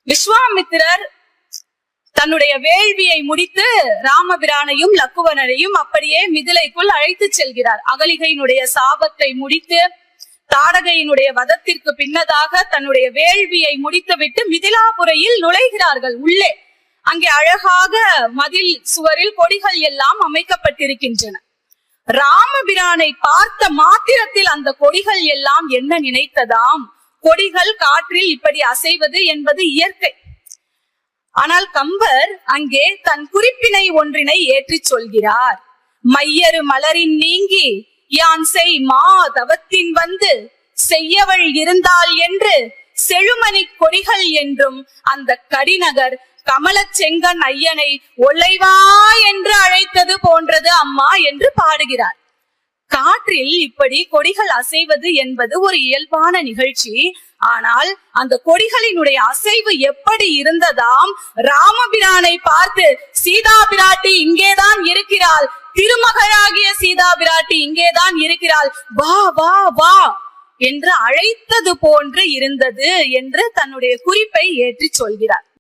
விஸ்வாமித்திரர் தன்னுடைய வேள்வியை முடித்து ராமபிரானையும் லக்குவனரையும் அப்படியே மிதிலைக்குள் அழைத்து செல்கிறார். அகலிகையினுடைய சாபத்தை முடித்து தாடகையினுடைய வதத்திற்கு பின்னதாக தன்னுடைய வேள்வியை முடித்துவிட்டு மிதிலாபுரையில் நுழைகிறார்கள். உள்ளே அங்கே அழகாக மதில் சுவரில் கொடிகள் எல்லாம் அமைக்கப்பட்டிருக்கின்றன. ராமபிரானை பார்த்த மாத்திரத்தில் அந்த கொடிகள் எல்லாம் என்ன நினைத்ததாம், கொடிகள் காற்றில் இப்படி அசைவது என்பது இயற்கை. ஆனால் கம்பர் அங்கே தன் குறிப்பினை ஒன்றினை ஏற்றி சொல்கிறார். மையரு மலரின் நீங்கி யான் செய் மா தவத்தின் வந்து செய்யவள் இருந்தால் என்று செழுமணி கொடிகள் என்றும் அந்த கடிநகர் கமல செங்கன் ஐயனை ஒல்லைவா என்று அழைத்தது போன்றது அம்மா என்று பாடுகிறார். காற்றில் இப்படி கொடிகள் அசைவது என்பது ஒரு இயல்பான நிகழ்ச்சி. ஆனால் அந்த கொடிகளினுடைய அசைவு எப்படி இருந்ததாம், ராமபிரானை பார்த்து சீதா பிராட்டி இங்கேதான் இருக்கிறாள், திருமகளாகிய சீதா பிராட்டி இங்கேதான் இருக்கிறாள், வா வா வா என்று அழைத்தது போன்று இருந்தது என்று தன்னுடைய குறிப்பை ஏற்றி சொல்கிறார்.